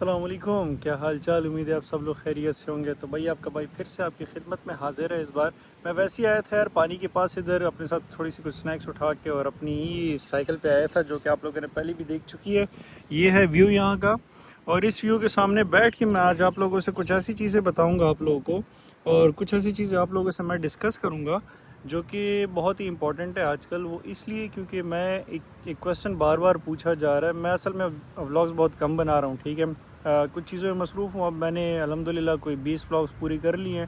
अस्सलाम वालेकुम, क्या हाल चाल। उम्मीद है आप सब लोग खैरियत से होंगे। तो भाई आपका भाई फिर से आपकी खिदमत में हाजिर है। इस बार मैं वैसे ही आया था यार पानी के पास, इधर अपने साथ थोड़ी सी कुछ स्नैक्स उठा के, और अपनी ही साइकिल पे आया था जो कि आप लोगों ने पहले भी देख चुकी है। ये है व्यू यहाँ का, और इस व्यू के सामने बैठ के मैं आज आप लोगों से कुछ ऐसी चीज़ें बताऊँगा आप लोगों को, और कुछ ऐसी चीज़ें आप लोगों से मैं डिस्कस करूँगा जो कि बहुत ही इम्पोर्टेंट है आजकल। वो इसलिए क्योंकि मैं एक क्वेश्चन बार बार पूछा जा रहा है। मैं असल में व्लॉग्स बहुत कम बना रहा हूँ, ठीक है। कुछ चीज़ों में मसरूफ़ हूँ। अब मैंने अल्हम्दुलिल्लाह कोई 20 व्लॉग्स पूरी कर ली हैं,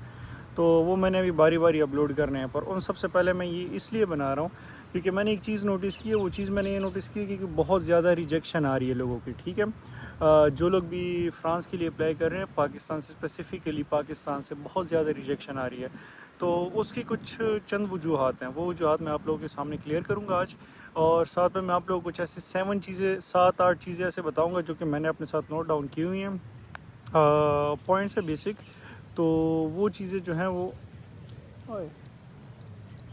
तो वो मैंने अभी बारी बारी अपलोड करने हैं। पर उन सबसे पहले मैं ये इसलिए बना रहा हूँ क्योंकि मैंने एक चीज़ नोटिस की है। वो चीज़ मैंने ये नोटिस की है कि बहुत ज़्यादा रिजेक्शन आ रही है लोगों की, ठीक है। जो लोग भी फ्रांस के लिए अप्लाई कर रहे हैं, पाकिस्तान से स्पेसिफ़िकली पाकिस्तान से बहुत ज़्यादा रिजेक्शन आ रही है। तो उसकी कुछ चंद वजूहात हैं, वो वजूहात मैं आप लोगों के सामने क्लियर करूँगा आज। और साथ में मैं आप लोगों को कुछ ऐसे 7 चीज़ें ऐसे बताऊँगा जो कि मैंने अपने साथ नोट डाउन की हुई हैं। पॉइंट्स है बेसिक। तो वो चीज़ें जो हैं वो ओए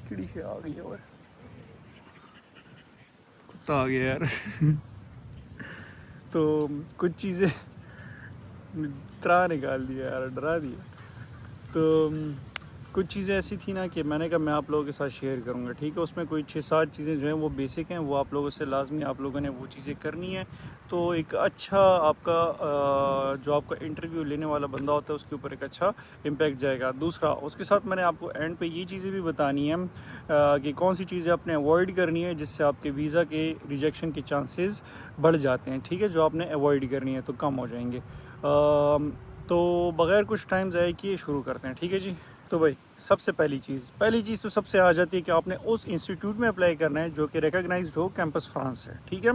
चिड़ी से आ गई है, और कुत्ता आ गया यार। तो कुछ चीज़ें त्रा निकाल दिया यार, डरा दिया। तो कुछ चीज़ें ऐसी थी ना कि मैंने कहा मैं आप लोगों के साथ शेयर करूंगा, ठीक है। उसमें कोई 6-7 चीज़ें जो हैं वो बेसिक हैं, वो आप लोगों से लाजमी आप लोगों ने वो चीज़ें करनी है। तो एक अच्छा आपका जो आपका इंटरव्यू लेने वाला बंदा होता है उसके ऊपर एक अच्छा इम्पैक्ट जाएगा। दूसरा, उसके साथ मैंने आपको एंड पे ये चीज़ें भी बतानी है कि कौन सी चीज़ें आपने अवॉइड करनी है जिससे आपके वीज़ा के रिजेक्शन के चांसेस बढ़ जाते हैं, ठीक है। जो आपने अवॉइड करनी है तो कम हो जाएंगे। तो बग़ैर कुछ टाइम ज़ाया किए शुरू करते हैं, ठीक है जी। तो भाई सबसे पहली चीज़ तो सबसे आ जाती है कि आपने उस इंस्टीट्यूट में अप्लाई करना है जो कि रिकॉग्नाइज्ड हो कैंपस फ्रांस से, ठीक है।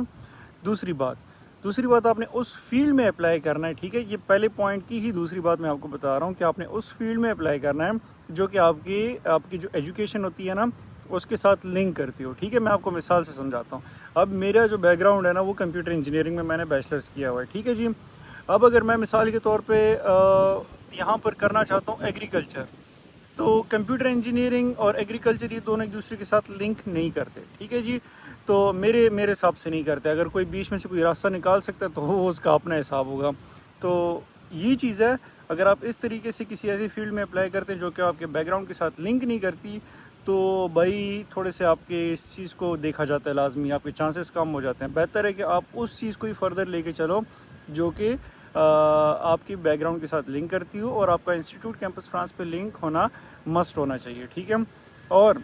दूसरी बात दूसरी बात आपने उस फील्ड में अप्लाई करना है, ठीक है। ये पहले पॉइंट की ही दूसरी बात मैं आपको बता रहा हूँ कि आपने उस फील्ड में अप्लाई करना है जो कि आपकी आपकी जो एजुकेशन होती है ना उसके साथ लिंक करती हो, ठीक है। मैं आपको मिसाल से समझाता हूँ। अब मेरा जो बैकग्राउंड है ना वो कंप्यूटर इंजीनियरिंग में मैंने बैचलर्स किया हुआ है, ठीक है जी। अब अगर मैं मिसाल के तौर पे यहाँ पर करना चाहता हूँ एग्रीकल्चर, तो कंप्यूटर इंजीनियरिंग और एग्रीकल्चर ये दोनों एक दूसरे के साथ लिंक नहीं करते, ठीक है जी। तो मेरे हिसाब से नहीं करते। अगर कोई बीच में से कोई रास्ता निकाल सकता है तो वो उसका अपना हिसाब होगा। तो ये चीज़ है, अगर आप इस तरीके से किसी ऐसी फील्ड में अप्लाई करते हैं जो कि आपके बैकग्राउंड के साथ लिंक नहीं करती, तो भाई थोड़े से आपके इस चीज़ को देखा जाता है लाजमी, आपके चांसेस कम हो जाते हैं। बेहतर है कि आप उस चीज़ को ही फर्दर लेके चलो जो कि आपकी बैकग्राउंड के साथ लिंक करती हो, और आपका इंस्टीट्यूट कैंपस फ्रांस पे लिंक होना मस्ट होना चाहिए, ठीक है। और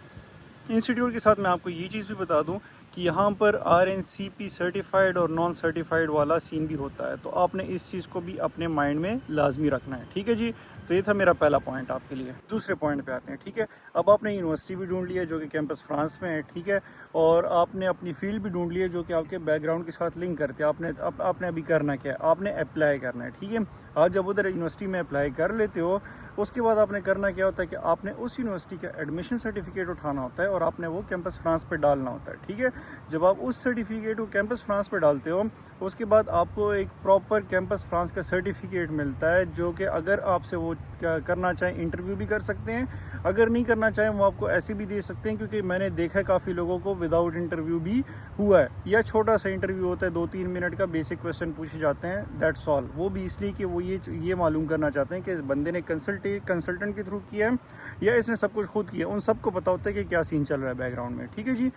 इंस्टीट्यूट के साथ मैं आपको ये चीज़ भी बता दूं कि यहाँ पर RNCP सर्टिफाइड और नॉन सर्टिफाइड वाला सीन भी होता है, तो आपने इस चीज़ को भी अपने माइंड में लाजमी रखना है, ठीक है जी। तो ये था मेरा पहला पॉइंट आपके लिए। दूसरे पॉइंट पे आते हैं, ठीक है। अब आपने यूनिवर्सिटी भी ढूंढ लिया जो कि कैंपस फ्रांस में है, ठीक है। और आपने अपनी फील्ड भी ढूंढ ली है जो कि आपके बैकग्राउंड के साथ लिंक करते हैं। आपने अभी करना क्या है, आपने अप्लाई करना है, ठीक है। आप जब उधर यूनिवर्सिटी में अप्लाई कर लेते हो, उसके बाद आपने करना क्या होता है कि आपने उस यूनिवर्सिटी का एडमिशन सर्टिफिकेट उठाना होता है और आपने वो कैंपस फ्रांस पे डालना होता है, ठीक है। जब आप उस सर्टिफिकेट को कैंपस फ्रांस पे डालते हो, उसके बाद आपको एक प्रॉपर कैंपस फ्रांस का सर्टिफिकेट मिलता है जो कि अगर आपसे वो क्या करना चाहें इंटरव्यू भी कर सकते हैं, अगर नहीं करना चाहें वो आपको ऐसे भी दे सकते हैं। क्योंकि मैंने देखा है काफ़ी लोगों को विदाउट इंटरव्यू भी हुआ है, या छोटा सा इंटरव्यू होता है 2-3 मिनट का, बेसिक क्वेश्चन पूछे जाते हैं, दैट्स ऑल। वो भी इसलिए कि वो ये मालूम करना चाहते हैं कि इस बंदे ने कंसल्टेंट के थ्रू किया है या इसने सब कुछ खुद किया। उन सबको पता होता है कि क्या सीन चल रहा है बैकग्राउंड में, ठीक है जी।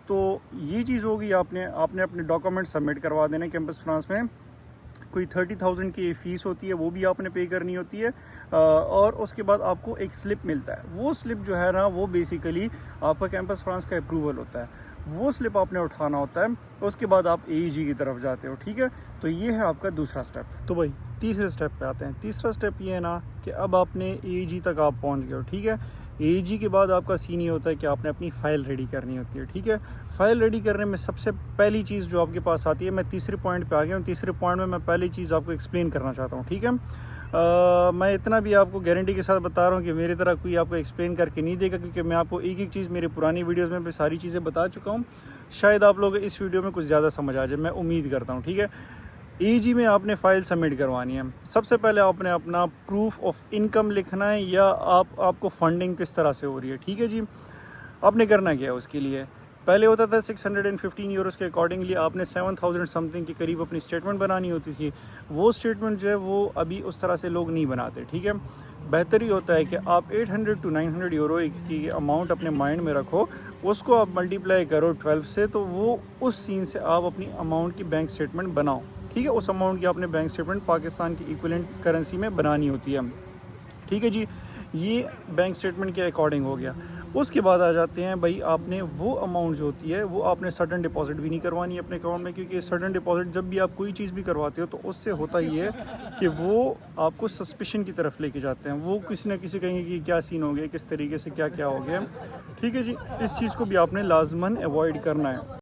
तो ये चीज़ होगी, आपने अपने डॉक्यूमेंट सबमिट करवा देने कैंपस फ्रांस में। कोई 30,000 की फ़ीस होती है, वो भी आपने पे करनी होती है। और उसके बाद आपको एक स्लिप मिलता है। वो स्लिप जो है ना वो बेसिकली आपका कैंपस फ्रांस का अप्रूवल होता है। वो स्लिप आपने उठाना होता है। उसके बाद आप AEG की तरफ जाते हो, ठीक है। तो ये है आपका दूसरा स्टेप। तो भाई तीसरे स्टेप पे आते हैं। तीसरा स्टेप ये है ना कि अब आपने AEG तक आप पहुंच गए हो, ठीक है। AEG के बाद आपका सीन ये होता है कि आपने अपनी फ़ाइल रेडी करनी होती है, ठीक है। फ़ाइल रेडी करने में सबसे पहली चीज़ जो आपके पास आती है, मैं तीसरे पॉइंट पे आ गया हूँ। तीसरे पॉइंट में मैं पहली चीज़ आपको एक्सप्लेन करना चाहता हूँ, ठीक है। मैं इतना भी आपको गारंटी के साथ बता रहा हूँ कि मेरी तरह कोई आपको एक्सप्लेन करके नहीं देगा, क्योंकि मैं आपको एक एक चीज़ मेरी पुरानी वीडियोज़ में भी सारी चीज़ें बता चुका हूँ। शायद आप लोग इस वीडियो में कुछ ज़्यादा समझ आ जाए, मैं उम्मीद करता हूँ, ठीक है। AEG में आपने फ़ाइल सबमिट करवानी है। सबसे पहले आपने अपना प्रूफ ऑफ इनकम लिखना है, या आपको फंडिंग किस तरह से हो रही है, ठीक है जी। आपने करना क्या है उसके लिए, पहले होता था 615 यूरोस के अकॉर्डिंगली आपने 7000 समथिंग के करीब अपनी स्टेटमेंट बनानी होती थी। वो स्टेटमेंट जो है वो अभी उस तरह से लोग नहीं बनाते, ठीक है। बेहतर ही होता है कि आप 800 to 900 यूरो की अमाउंट अपने माइंड में रखो, उसको आप मल्टीप्लाई करो 12 से, तो वो उस सीन से आप अपनी अमाउंट की बैंक स्टेटमेंट बनाओ, ठीक है। उस अमाउंट की आपने बैंक स्टेटमेंट पाकिस्तान की इक्विवेलेंट करेंसी में बनानी होती है, ठीक है जी। ये बैंक स्टेटमेंट के अकॉर्डिंग हो गया। उसके बाद आ जाते हैं भाई, आपने वो अमाउंट जो होती है वो आपने सडन डिपॉजिट भी नहीं करवानी है अपने अकाउंट में, क्योंकि सडन डिपॉजिट जब भी आप कोई चीज़ भी करवाते हो तो उससे होता ही है कि वो आपको सस्पिशन की तरफ लेके जाते हैं। वो किसी ना किसी कहेंगे कि क्या सीन हो गया, किस तरीके से क्या क्या हो गया, ठीक है जी। इस चीज़ को भी आपने लाजमन अवॉइड करना है।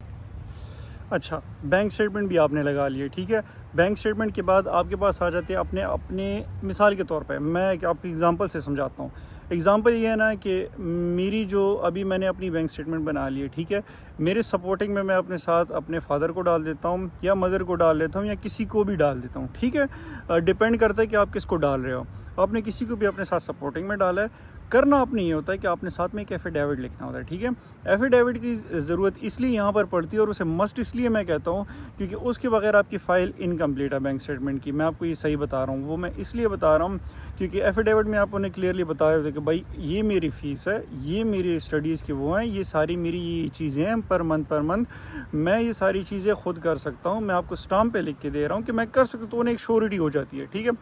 अच्छा, बैंक स्टेटमेंट भी आपने लगा लिए, ठीक है। बैंक स्टेटमेंट के बाद आपके पास आ जाते हैं अपने अपने मिसाल के तौर पे मैं आपको एग्जांपल से समझाता हूँ। एग्जांपल ये है ना कि मेरी जो अभी मैंने अपनी बैंक स्टेटमेंट बना ली है, ठीक है। मेरे सपोर्टिंग में मैं अपने साथ अपने फादर को डाल देता हूँ या मदर को डाल देता हूँ या किसी को भी डाल देता हूँ, ठीक है। डिपेंड करता है कि आप किसको डाल रहे हो। आपने किसी को भी अपने साथ सपोर्टिंग में डाला है, करना आपने ये होता है कि आपने साथ में एक एफिडेविट लिखना होता है, ठीक है। एफिडेविट की ज़रूरत इसलिए यहाँ पर पड़ती है और उसे मस्ट इसलिए मैं कहता हूँ क्योंकि उसके बगैर आपकी फ़ाइल इनकम्प्लीट है बैंक स्टेटमेंट की। मैं आपको ये सही बता रहा हूँ, वो मैं इसलिए बता रहा हूँ क्योंकि एफिडेविट में आप उन्हें क्लियरली बताया होता है कि भाई ये मेरी फ़ीस है, ये मेरी स्टडीज़ की वो हैं, ये सारी मेरी ये चीज़ें हैं पर मंथ मैं ये सारी चीज़ें खुद कर सकता हूँ। मैं आपको स्टाम्प पे लिख के दे रहा हूँ कि मैं कर सकता हूँ, तो उन्हें एक श्योरिटी हो जाती है, ठीक है।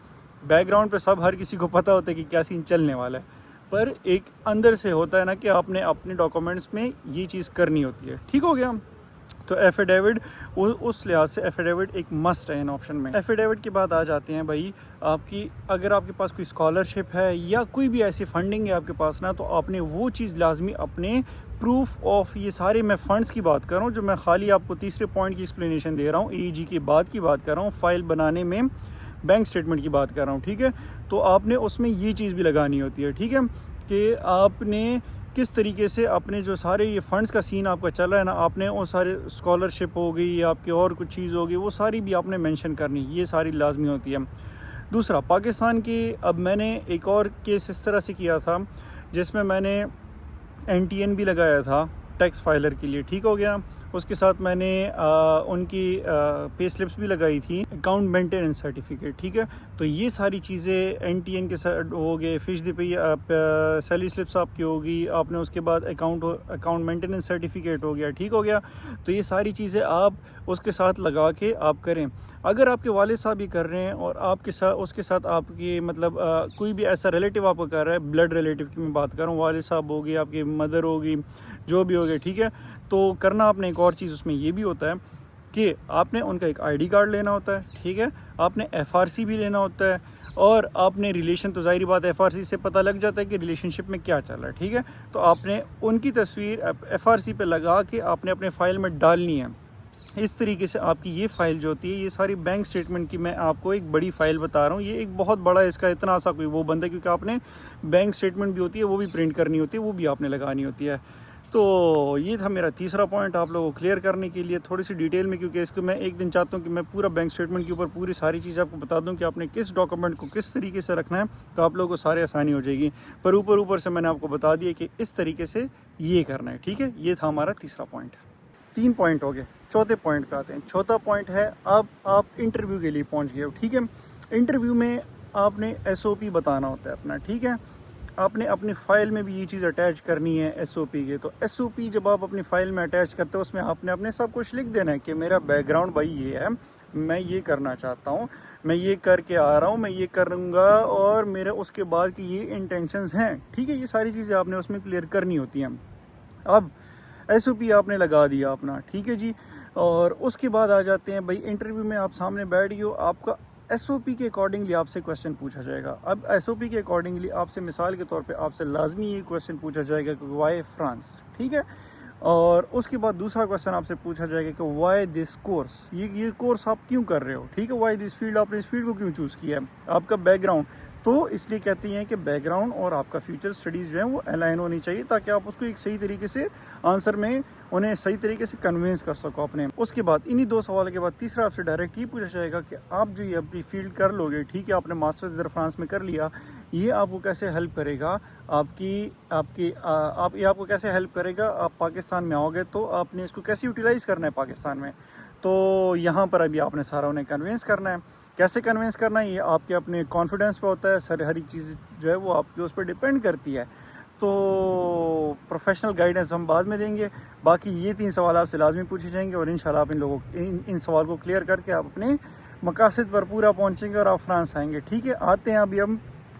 बैकग्राउंड पे सब हर किसी को पता होता है कि क्या सीन चलने वाला है, पर एक अंदर से होता है ना कि आपने अपने डॉक्यूमेंट्स में ये चीज़ करनी होती है, ठीक हो गया। तो एफिडेविट उस लिहाज से एफिडेविट एक मस्ट है इन ऑप्शन में। एफिडेविट के बाद आ जाते हैं भाई आपकी, अगर आपके पास कोई स्कॉलरशिप है या कोई भी ऐसी फंडिंग है आपके पास ना, तो आपने वो चीज़ लाजमी अपने प्रूफ ऑफ, ये सारे मैं फ़ंड्स की बात कर रहा हूँ, जो मैं खाली आपको तीसरे पॉइंट की एक्सप्लेनेशन दे रहा हूँ, AEG की बात कर रहा हूँ, फाइल बनाने में बैंक स्टेटमेंट की बात कर रहा हूँ, ठीक है। तो आपने उसमें ये चीज़ भी लगानी होती है, ठीक है, कि आपने किस तरीके से अपने जो सारे ये फ़ंड्स का सीन आपका चल रहा है ना, आपने वो सारे स्कॉलरशिप हो गई या आपकी और कुछ चीज़ होगी, वो सारी भी आपने मेंशन करनी, ये सारी लाजमी होती है। दूसरा, पाकिस्तान की अब मैंने एक और केस इस तरह से किया था जिसमें मैंने NTN भी लगाया था टैक्स फाइलर के लिए, ठीक हो गया। उसके साथ मैंने उनकी पे स्लिप्स भी लगाई थी, अकाउंट मेंटेनेंस सर्टिफिकेट, ठीक है। तो ये सारी चीज़ें NTN के साथ हो गए, फिश दी पे सैलरी स्लिप्स आपकी होगी, आपने उसके बाद अकाउंट मेंटेनेंस सर्टिफिकेट हो गया, ठीक हो गया। तो ये सारी चीज़ें आप उसके साथ लगा के आप करें। अगर आपके वालिद साहब ये कर रहे हैं और आपके साथ उसके साथ आपकी मतलब कोई भी ऐसा रिलेटिव आपको कर रहा है, ब्लड रिलेटिव की मैं बात कर रहा हूँ, वालिद साहब होगी, आपकी मदर होगी, जो भी होगी, ठीक है। तो करना आपने एक और चीज़ उसमें ये भी होता है कि आपने उनका एक ID कार्ड लेना होता है, ठीक है। आपने FRC भी लेना होता है और आपने रिलेशन, तो ज़ाहिर बात है FRC से पता लग जाता है कि रिलेशनशिप में क्या चल रहा है, ठीक है। तो आपने उनकी तस्वीर FRC पे लगा के आपने अपने फ़ाइल में डालनी है। इस तरीके से आपकी ये फ़ाइल जो होती है, ये सारी बैंक स्टेटमेंट की मैं आपको एक बड़ी फ़ाइल बता रहा हूँ, ये एक बहुत बड़ा इसका इतना सा कोई वो बंदा है, क्योंकि आपने बैंक स्टेटमेंट भी होती है वो भी प्रिंट करनी होती है, वो भी आपने लगानी होती है। तो ये था मेरा तीसरा पॉइंट आप लोगों को क्लियर करने के लिए थोड़ी सी डिटेल में, क्योंकि इसको मैं एक दिन चाहता हूँ कि मैं पूरा बैंक स्टेटमेंट के ऊपर पूरी सारी चीज़ आपको बता दूँ कि आपने किस डॉक्यूमेंट को किस तरीके से रखना है, तो आप लोगों को सारी आसानी हो जाएगी। पर ऊपर से मैंने आपको बता दिया कि इस तरीके से ये करना है, ठीक है। ये था हमारा तीसरा पॉइंट। 3 पॉइंट हो गए, चौथे पॉइंट पे आते हैं। चौथा पॉइंट है, अब आप इंटरव्यू के लिए पहुँच गए हो, ठीक है। इंटरव्यू में आपने SOP बताना होता है अपना, ठीक है। आपने अपनी फ़ाइल में भी ये चीज़ अटैच करनी है SOP के। तो SOP जब आप अपनी फ़ाइल में अटैच करते हो, उसमें आपने अपने सब कुछ लिख देना है कि मेरा बैकग्राउंड भाई ये है, मैं ये करना चाहता हूँ, मैं ये करके आ रहा हूँ, मैं ये करूँगा और मेरे उसके बाद की ये इंटेंशंस हैं, ठीक है। ये सारी चीज़ें आपने उसमें क्लियर करनी होती हैं। अब SOP आपने लगा दिया अपना, ठीक है जी। और उसके बाद आ जाते हैं भाई, इंटरव्यू में आप सामने बैठ गए हो, आपका SOP के अकॉर्डिंगली आपसे क्वेश्चन पूछा जाएगा। अब SOP के अकॉर्डिंगली आपसे मिसाल के तौर पे आपसे लाजमी ये क्वेश्चन पूछा जाएगा कि वाई फ्रांस, ठीक है। और उसके बाद दूसरा क्वेश्चन आपसे पूछा जाएगा कि वाई दिस कोर्स, ये कोर्स आप क्यों कर रहे हो, ठीक है। वाई दिस फील्ड, आपने इस फील्ड को क्यों चूज़ किया है, आपका बैकग्राउंड। तो इसलिए कहते हैं कि बैकग्राउंड और आपका फ्यूचर स्टडीज़ जो है वो अलाइन होनी चाहिए, ताकि आप उसको एक सही तरीके से आंसर में उन्हें सही तरीके से कन्विंस कर सको अपने। उसके बाद इन्हीं 2 सवालों के बाद तीसरा आपसे डायरेक्ट ये पूछा जाएगा कि आप जो ये अपनी फील्ड कर लोगे, ठीक है, आपने मास्टर्स इधर फ्रांस में कर लिया, ये आपको कैसे हेल्प करेगा, ये आपको कैसे हेल्प करेगा, आप पाकिस्तान में आओगे तो आपने इसको कैसे यूटिलाइज़ करना है पाकिस्तान में। तो यहाँ पर अभी आपने सारा उन्हें कन्विंस करना है। कैसे कन्विंस करना है ये आपके अपने कॉन्फिडेंस पे होता है, हर चीज़ जो है वो आपकी उस पर डिपेंड करती है। तो प्रोफेशनल गाइडेंस हम बाद में देंगे। बाकी ये 3 सवाल आपसे लाजमी पूछे जाएंगे और इंशाल्लाह आप इन सवाल को क्लियर करके आप अपने मकासद पर पूरा पहुंचेंगे और आप फ्रांस आएंगे। ठीक है, आते हैं अभी हम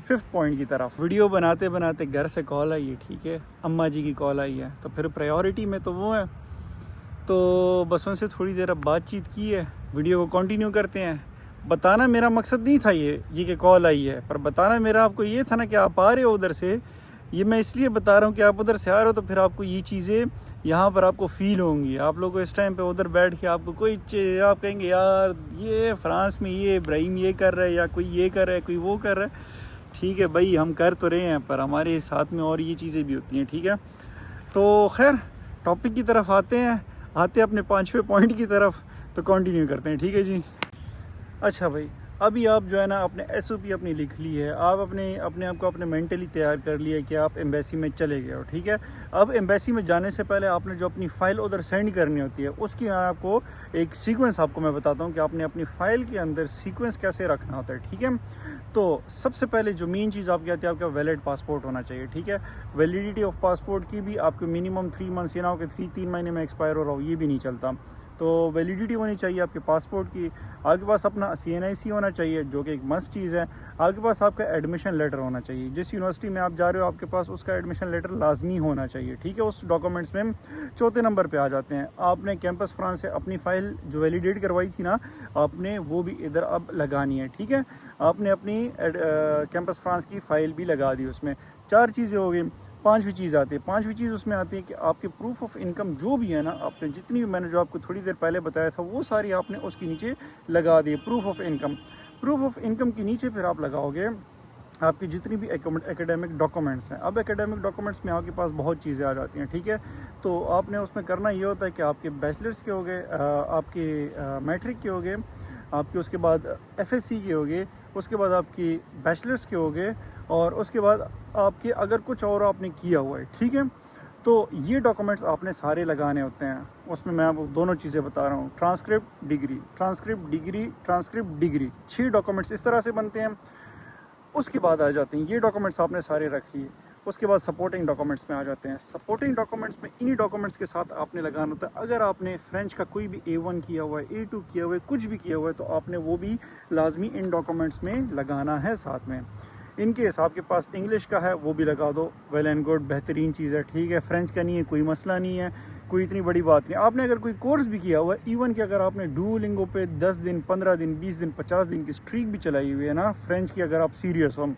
5th पॉइंट की तरफ। वीडियो बनाते बनाते घर से कॉल आई है, ठीक है, अम्मा जी की कॉल आई है, तो फिर प्रायोरिटी में तो वो है, तो बस उनसे थोड़ी देर अब बातचीत की है। वीडियो को कंटिन्यू करते हैं। बताना मेरा मकसद नहीं था ये कि कॉल आई है, पर बताना मेरा आपको ये था ना कि आप आ रहे हो उधर से। ये मैं इसलिए बता रहा हूँ कि आप उधर से आ रहे हो तो फिर आपको ये चीज़ें यहाँ पर आपको फील होंगी। आप लोगों को इस टाइम पे उधर बैठ के आपको आप कहेंगे यार ये फ्रांस में ये इब्राहिम ये कर रहा है, या कोई ये कर रहा है, कोई वो कर रहा है। ठीक है भाई, हम कर तो रहे हैं पर हमारे साथ में और ये चीज़ें भी होती हैं। ठीक है, तो खैर टॉपिक की तरफ आते हैं अपने 5वें पॉइंट की तरफ, तो कंटिन्यू करते हैं। ठीक है जी। अच्छा भाई, अभी आप जो है ना अपने SOP अपनी लिख ली है, आप अपने आप को अपने मेंटली तैयार कर लिया है कि आप एम्बेसी में चले गए हो। ठीक है, अब एम्बेसी में जाने से पहले आपने जो अपनी फ़ाइल उधर सेंड करनी होती है उसकी आपको एक सीक्वेंस आपको मैं बताता हूँ कि आपने अपनी फ़ाइल के अंदर सीक्वेंस कैसे रखना होता है। ठीक है, तो सबसे पहले जो मेन चीज़ आपकी आती है, आपका वैलिड पासपोर्ट होना चाहिए। ठीक है, वैलिडिटी ऑफ पासपोर्ट की भी आपको मिनिमम 3 मंथ्स, ये ना हो कि 3 महीने में एक्सपायर हो रहा हो, ये भी नहीं चलता। तो वैलिडिटी होनी चाहिए आपके पासपोर्ट की। आपके पास अपना CNIC होना चाहिए जो कि एक मस्ट चीज़ है। आपके पास आपका एडमिशन लेटर होना चाहिए, जिस यूनिवर्सिटी में आप जा रहे हो आपके पास उसका एडमिशन लेटर लाजमी होना चाहिए। ठीक है, उस डॉक्यूमेंट्स में 4थे नंबर पे आ जाते हैं। आपने कैंपस फ्रांस से अपनी फ़ाइल जो वैलिडेट करवाई थी ना, आपने वो भी इधर अब लगानी है। ठीक है, आपने अपनी कैंपस फ्रांस की फ़ाइल भी लगा दी। उसमें 4 चीज़ें हो गई। 5वीं चीज़ आती है। 5वीं चीज़ उसमें आती है कि आपके प्रूफ ऑफ इनकम जो भी है ना, आपने जितनी भी मैंने जो आपको थोड़ी देर पहले बताया था वो सारी आपने उसके नीचे लगा दी। प्रूफ ऑफ इनकम के नीचे फिर आप लगाओगे आपकी जितनी भी एकेडमिक डॉक्यूमेंट्स हैं। अब एकेडमिक डॉक्यूमेंट्स में आपके पास बहुत चीज़ें आ जाती हैं। ठीक है, तो आपने उसमें करना ये होता है कि आपके बैचलर्स के हो गए, आपके मैट्रिक के हो गए, आपके उसके बाद FSC के हो गए, उसके बाद आपकी बैचलर्स के हो गए, और उसके बाद आपके अगर कुछ और आपने किया हुआ है। ठीक है, तो ये डॉक्यूमेंट्स आपने सारे लगाने होते हैं। उसमें मैं आपको दोनों चीज़ें बता रहा हूँ, ट्रांसक्रिप्ट डिग्री 6 डॉक्यूमेंट्स इस तरह से बनते हैं। उसके बाद आ जाते हैं ये डॉक्यूमेंट्स आपने सारे रख लिए। उसके बाद सपोर्टिंग डॉक्यूमेंट्स में आ जाते हैं। सपोर्टिंग डॉक्यूमेंट्स में इन्हीं डॉक्यूमेंट्स के साथ आपने लगाना होता है। अगर आपने फ्रेंच का कोई भी A1 किया हुआ है, A2 किया हुआ है, कुछ भी किया हुआ है, तो आपने वो भी लाजमी इन डॉक्यूमेंट्स में लगाना है साथ में। इन केस आपके पास इंग्लिश का है वो भी लगा दो, वेल एंड गुड, बेहतरीन चीज़ है। ठीक है, फ्रेंच का नहीं है, कोई मसला नहीं है, कोई इतनी बड़ी बात नहीं। आपने अगर कोई कोर्स भी किया हुआ है, इवन कि अगर आपने डुओलिंगो पे 10 दिन, 15 दिन, 20 दिन, 50 दिन की स्ट्रीक भी चलाई हुई है ना फ्रेंच की, अगर आप सीरियस हो,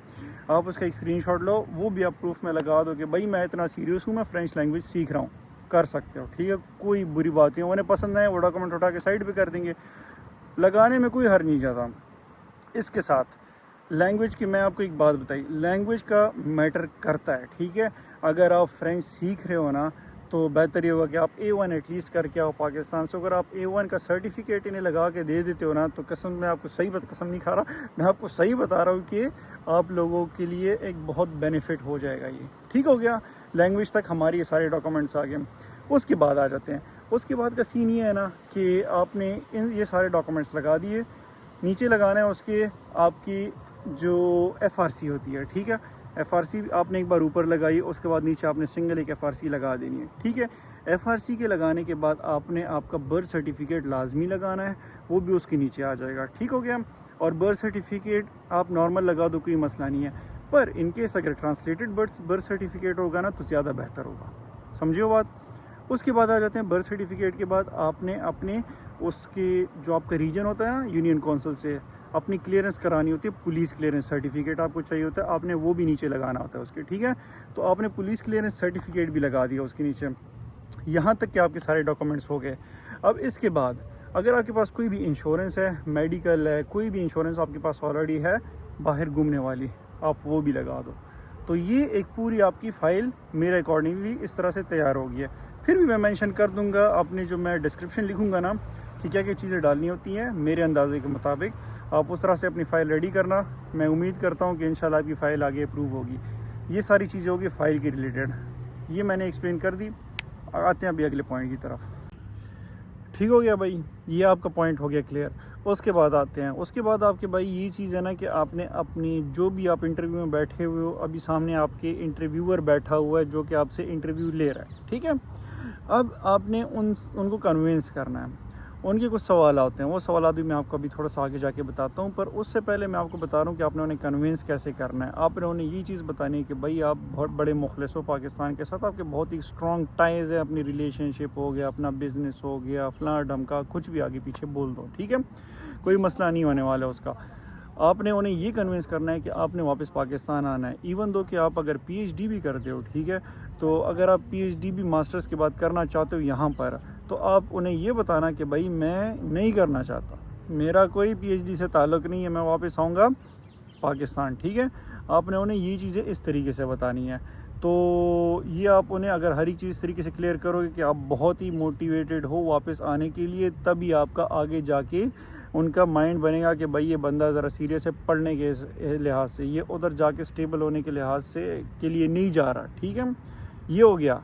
आप उसका एक स्क्रीनशॉट लो, वो भी आप प्रूफ में लगा दो कि भाई मैं इतना सीरियस हूँ, मैं फ्रेंच लैंग्वेज सीख रहा हूँ, कर सकते हो। ठीक है, कोई बुरी बात नहीं। उन्हें पसंद आए वो डॉक्यूमेंट उठा के साइड पे कर देंगे, लगाने में कोई हर्ज नहीं जाता। इसके साथ लैंग्वेज की मैं आपको एक बात बताई, लैंग्वेज का मैटर करता है। ठीक है, अगर आप फ्रेंच सीख रहे हो ना, तो बेहतर ये होगा कि आप A1 एटलीस्ट करके आओ पाकिस्तान से। अगर आप A1 का सर्टिफिकेट इन्हें लगा के दे देते हो ना, तो कसम मैं आपको कसम नहीं खा रहा, मैं आपको सही बता रहा हूँ कि आप लोगों के लिए एक बहुत बेनिफिट हो जाएगा ये। ठीक हो गया, लैंग्वेज तक हमारे ये सारे डॉक्यूमेंट्स आ गए। उसके बाद आ जाते हैं, उसके बाद का सीन ये है ना कि आपने ये सारे डॉक्यूमेंट्स लगा दिए, नीचे लगाना है उसके आपकी जो FRC होती है। ठीक है, FRC आपने एक बार ऊपर लगाई, उसके बाद नीचे आपने सिंगल एक FRC लगा देनी है। ठीक है, FRC के लगाने के बाद आपने आपका बर्थ सर्टिफिकेट लाजमी लगाना है, वो भी उसके नीचे आ जाएगा। ठीक हो गया, और बर्थ सर्टिफिकेट आप नॉर्मल लगा दो, कोई मसला नहीं है, पर इनकेस अगर ट्रांसलेटेड बर्थ सर्टिफिकेट होगा ना तो ज़्यादा बेहतर होगा, समझियो बात। उसके बाद आ जाते हैं बर्थ सर्टिफिकेट के बाद आपने अपने उसके जो आपका रीजन होता है ना, यूनियन काउंसिल से अपनी क्लियरेंस करानी होती है, पुलिस क्लियरेंस सर्टिफिकेट आपको चाहिए होता है, आपने वो भी नीचे लगाना होता है उसके। ठीक है, तो आपने पुलिस क्लियरेंस सर्टिफिकेट भी लगा दिया उसके नीचे। यहाँ तक कि आपके सारे डॉक्यूमेंट्स हो गए। अब इसके बाद अगर आपके पास कोई भी इंश्योरेंस है, मेडिकल है, कोई भी इंश्योरेंस आपके पास ऑलरेडी है बाहर घूमने वाली, आप वो भी लगा दो। तो ये एक पूरी आपकी फ़ाइल मेरे अकॉर्डिंगली इस तरह से तैयार हो गई है। फिर भी मैं मेंशन कर दूंगा अपने जो मैं डिस्क्रिप्शन लिखूंगा ना कि क्या क्या चीज़ें डालनी होती हैं मेरे अंदाजे के मुताबिक, आप उस तरह से अपनी फ़ाइल रेडी करना। मैं उम्मीद करता हूँ कि इंशाल्लाह आपकी फ़ाइल आगे अप्रूव होगी। ये सारी चीज़ें होगी फ़ाइल के रिलेटेड, ये मैंने एक्सप्लेन कर दी। आते हैं अभी अगले पॉइंट की तरफ। ठीक हो गया भाई, ये आपका पॉइंट हो गया क्लियर। उसके बाद आते हैं, उसके बाद आपके भाई ये चीज़ है ना कि आपने अपनी जो भी आप इंटरव्यू में बैठे हुए हो, अभी सामने आपके इंटरव्यूअर बैठा हुआ है जो कि आपसे इंटरव्यू ले रहा है, ठीक है। अब आपने उनको कन्विंस करना है। उनके कुछ सवाल आते हैं, वो सवाल भी मैं आपको अभी थोड़ा सा आगे जाके बताता हूँ, पर उससे पहले मैं आपको बता रहा हूँ कि आपने उन्हें कन्विंस कैसे करना है। आपने उन्हें ये चीज़ बतानी है कि भाई आप बहुत बड़े मुखलिस हो पाकिस्तान के साथ, आपके बहुत ही स्ट्रॉन्ग टाइज़ है, अपनी रिलेशनशिप हो गया, अपना बिज़नेस हो गया, फलां ढमका कुछ भी आगे पीछे बोल दो, ठीक है, कोई मसला नहीं होने वाला उसका। आपने उन्हें ये कन्विंस करना है कि आपने वापस पाकिस्तान आना है। इवन दो कि आप अगर पीएचडी भी करते हो, ठीक है, तो अगर आप पीएचडी भी मास्टर्स के बाद करना चाहते हो यहाँ पर, तो आप उन्हें ये बताना कि भाई मैं नहीं करना चाहता, मेरा कोई पीएचडी से ताल्लुक़ नहीं है, मैं वापस आऊँगा पाकिस्तान, ठीक है। आपने उन्हें ये चीज़ें इस तरीके से बतानी है। तो ये आप उन्हें अगर हर एक चीज़ इस तरीके से क्लियर करोगे कि आप बहुत ही मोटिवेटेड हो वापस आने के लिए, तभी आपका आगे जाके उनका माइंड बनेगा कि भाई ये बंदा ज़रा सीरियस है पढ़ने के लिहाज से, ये उधर जाके स्टेबल होने के लिहाज से के लिए नहीं जा रहा, ठीक है। ये हो गया।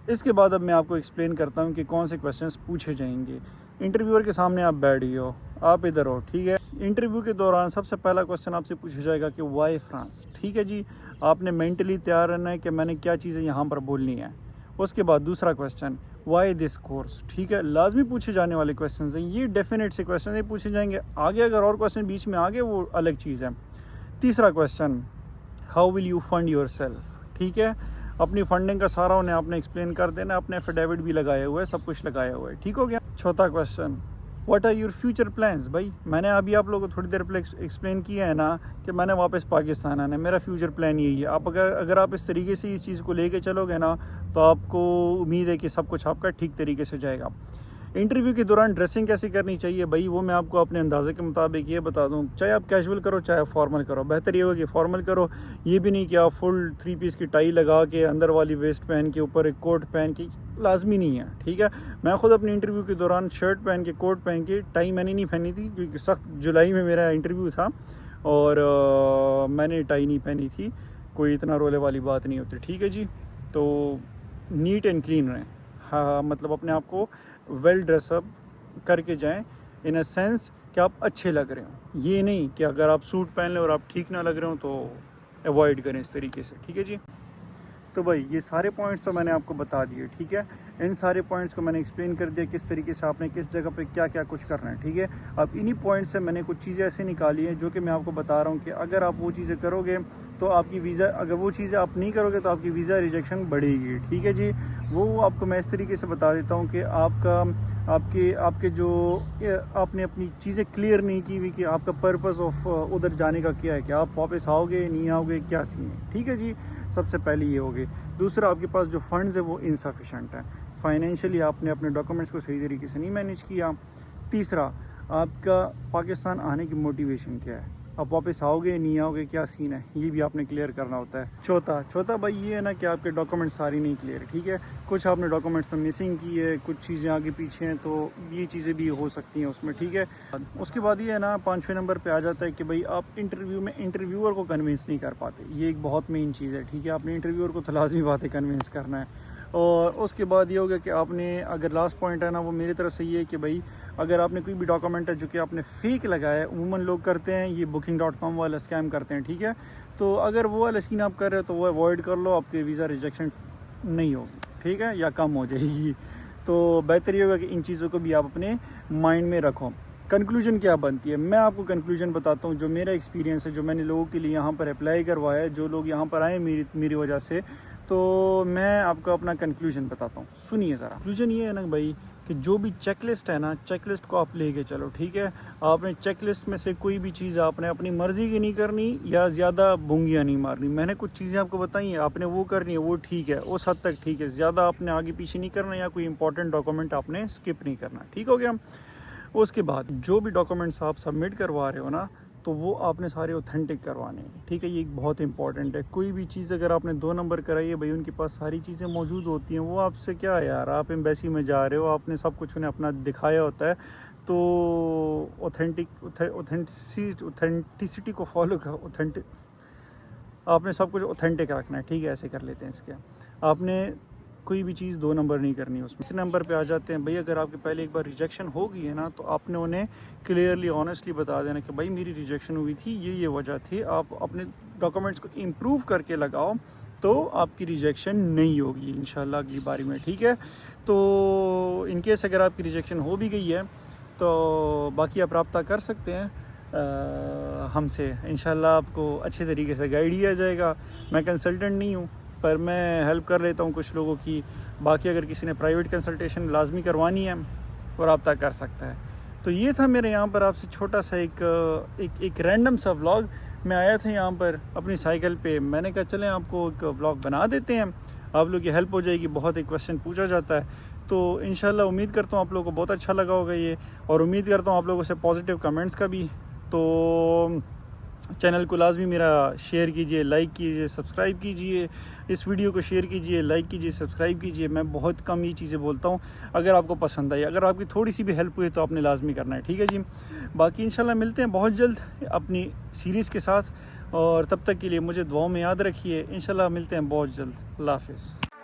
इसके बाद अब मैं आपको एक्सप्लेन करता हूँ कि कौन से क्वेश्चंस पूछे जाएंगे। इंटरव्यूअर के सामने आप बैठ गए हो, आप इधर हो, ठीक है। इंटरव्यू के दौरान सबसे पहला क्वेश्चन आपसे पूछा जाएगा कि वाई फ्रांस, ठीक है जी। आपने मेंटली तैयार रहना है कि मैंने क्या चीज़ें यहाँ पर बोलनी है। उसके बाद दूसरा क्वेश्चन, वाई दिस कोर्स, ठीक है। लाजमी पूछे जाने वाले क्वेश्चन हैं, ये डेफिनेट से क्वेश्चन ये पूछे जाएंगे। आगे अगर और क्वेश्चन बीच में आ गए वो अलग चीज़ है। तीसरा question, how will you fund your self, ठीक है। अपनी फंडिंग का सारा उन्हें आपने एक्सप्लेन कर देना, अपने एफिडेविट भी लगाया हुआ है, सब कुछ लगाया हुआ है, ठीक हो गया। चौथा question, what are your future plans. भाई मैंने अभी आप लोगों को थोड़ी देर पहले एक्सप्लेन किया है ना कि मैंने वापस पाकिस्तान आना है, मेरा फ्यूचर प्लान यही है। आप अगर आप इस तरीके से इस चीज़ को लेके चलोगे ना, तो आपको उम्मीद है कि सब कुछ आपका ठीक तरीके से जाएगा। इंटरव्यू के दौरान ड्रेसिंग कैसी करनी चाहिए भाई, वो मैं आपको अपने अंदाजे के मुताबिक ये बता दूं। चाहे आप कैजुअल करो चाहे आप फॉर्मल करो, बेहतर ये होगा कि फॉर्मल करो। ये भी नहीं कि आप फुल 3 पीस की टाई लगा के अंदर वाली वेस्ट पहन के ऊपर एक कोट पहन के, लाजमी नहीं है, ठीक है। मैं खुद अपने इंटरव्यू के दौरान शर्ट पहन के, कोट पहन के, टाई मैंने नहीं पहनी थी क्योंकि सख्त जुलाई में मेरा इंटरव्यू था और मैंने टाई नहीं पहनी थी। कोई इतना रोले वाली बात नहीं होती, ठीक है जी। तो नीट एंड क्लीन रहें, हाँ, मतलब अपने आप को वेल ड्रेसअप करके जाएं, इन अ सेंस कि आप अच्छे लग रहे हो। ये नहीं कि अगर आप सूट पहन लें और आप ठीक ना लग रहे हो तो अवॉइड करें इस तरीके से, ठीक है जी। तो भाई ये सारे पॉइंट्स तो मैंने आपको बता दिए, ठीक है। इन सारे पॉइंट्स को मैंने एक्सप्लेन कर दिया किस तरीके से आपने किस जगह पे क्या क्या कुछ करना है, ठीक है। अब इन्हीं पॉइंट्स से मैंने कुछ चीज़ें ऐसे निकाली हैं जो कि मैं आपको बता रहा हूँ कि अगर आप वो चीज़ें करोगे तो आपकी वीज़ा, अगर वो चीज़ें आप नहीं करोगे तो आपकी वीज़ा रिजेक्शन बढ़ेगी, ठीक है जी। वो आपको मैं इस तरीके से बता देता हूँ कि आपके जो आपने अपनी चीज़ें क्लियर नहीं की हुई कि आपका पर्पस ऑफ उधर जाने का क्या है, कि आप वापस आओगे नहीं आओगे, क्या सीन है, ठीक है जी। सबसे पहले ये होगी। दूसरा, आपके पास जो फंड्स है वो इनसफिशेंट है, फाइनेंशियली आपने अपने डॉक्यूमेंट्स को सही तरीके से नहीं मैनेज किया। तीसरा, आपका पाकिस्तान आने की मोटिवेशन क्या है, आप वापस आओगे नहीं आओगे, क्या सीन है, ये भी आपने क्लियर करना होता है। चौथा भाई ये है ना कि आपके डॉक्यूमेंट्स सारी नहीं क्लियर है, ठीक है। कुछ आपने डॉक्यूमेंट्स में मिसिंग की है, कुछ चीज़ें आगे पीछे हैं, तो ये चीज़ें भी हो सकती हैं उसमें, ठीक है। उसके बाद ये है ना 5वें नंबर पे आ जाता है कि भाई आप इंटरव्यू में इंटरव्यूअर को कन्विंस नहीं कर पाते। ये एक बहुत मेन चीज़ है, ठीक है। आपने इंटरव्यूअर को तो लाजमी बात है कन्विंस करना है। और उसके बाद ये होगा कि आपने, अगर लास्ट पॉइंट है ना वो मेरी तरफ से ये है कि भाई अगर आपने कोई भी डॉक्यूमेंट है जो कि आपने फ़ेक लगाया है, उमूमन लोग करते हैं, ये booking.com वाला स्कैम करते हैं, ठीक है। तो अगर वो वाला सीन आप कर रहे हो तो वो अवॉइड कर लो, आपके वीज़ा रिजेक्शन नहीं होगी, ठीक है, या कम हो जाएगी। तो बेहतर ये होगा कि इन चीज़ों को भी आप अपने माइंड में रखो। कंक्लूजन क्या बनती है, मैं आपको कंक्लूजन बताता हूँ जो मेरा एक्सपीरियंस है, जो मैंने लोगों के लिए यहाँ पर अप्लाई करवाया है, जो लोग यहाँ पर आए मेरी वजह से, तो मैं आपको अपना कंक्लूजन बताता हूँ, सुनिए ज़रा। कंक्लूजन ये है ना भाई कि जो भी चेकलिस्ट है ना, चेकलिस्ट को आप लेके चलो, ठीक है। आपने चेकलिस्ट में से कोई भी चीज़ आपने अपनी मर्ज़ी की नहीं करनी या ज़्यादा भूंगियाँ नहीं मारनी। मैंने कुछ चीज़ें आपको बताई हैं, आपने वो करनी है, वो ठीक है, उस हद तक ठीक है। ज़्यादा आपने आगे पीछे नहीं करना या कोई इंपॉर्टेंट डॉक्यूमेंट आपने स्किप नहीं करना, ठीक हो गया। उसके बाद जो भी डॉक्यूमेंट्स आप सबमिट करवा रहे हो ना, तो वो आपने सारे ऑथेंटिक करवाने हैं, ठीक है। ये बहुत इंपॉर्टेंट है। कोई भी चीज़ अगर आपने 2 नंबर कराई है भाई, उनके पास सारी चीज़ें मौजूद होती हैं, वो आपसे क्या है यार, आप एम्बेसी में जा रहे हो, आपने सब कुछ उन्हें अपना दिखाया होता है, तो ऑथेंटिसिटी को फॉलो कर, आपने सब कुछ ऑथेंटिक रखना है, ठीक है। ऐसे कर लेते हैं इसके, आपने कोई भी चीज़ 2 नंबर नहीं करनी उसमें। इस नंबर पे आ जाते हैं भाई, अगर आपके पहले एक बार रिजेक्शन हो गई है ना, तो आपने उन्हें क्लियरली ऑनेस्टली बता देना कि भाई मेरी रिजेक्शन हुई थी, ये वजह थी। आप अपने डॉक्यूमेंट्स को इम्प्रूव करके लगाओ तो आपकी रिजेक्शन नहीं होगी इंशाल्लाह अगली बारी में, ठीक है। तो इनकेस अगर आपकी रिजेक्शन हो भी गई है तो बाकी आप रब्ता कर सकते हैं हमसे, इंशाल्लाह आपको अच्छे तरीके से गाइड किया जाएगा। मैं कंसल्टेंट नहीं हूँ, पर मैं हेल्प कर लेता हूँ कुछ लोगों की। बाकी अगर किसी ने प्राइवेट कंसल्टेशन लाजमी करवानी है वो रब्ता कर सकता है। तो ये था मेरे यहाँ पर आपसे छोटा सा एक रैंडम सा व्लॉग। मैं आया था यहाँ पर अपनी साइकिल पे, मैंने कहा चलें आपको एक व्लॉग बना देते हैं, आप लोग की हेल्प हो जाएगी। बहुत एक क्वेश्चन पूछा जाता है, तो इंशाल्लाह उम्मीद करता हूँ आप लोगों को बहुत अच्छा लगा होगा ये, और उम्मीद करता हूँ आप लोगों से पॉजिटिव कमेंट्स का भी। तो चैनल को लाजमी मेरा शेयर कीजिए, लाइक कीजिए, सब्सक्राइब कीजिए, इस वीडियो को शेयर कीजिए, लाइक कीजिए, सब्सक्राइब कीजिए। मैं बहुत कम ये चीज़ें बोलता हूँ, अगर आपको पसंद आई, अगर आपकी थोड़ी सी भी हेल्प हुई तो आपने लाजमी करना है, ठीक है जी। बाकी इंशाल्लाह मिलते हैं बहुत जल्द अपनी सीरीज़ के साथ, और तब तक के लिए मुझे दुआओं में याद रखिए। इंशाल्लाह मिलते हैं बहुत जल्द। अल्लाह हाफ़िज़।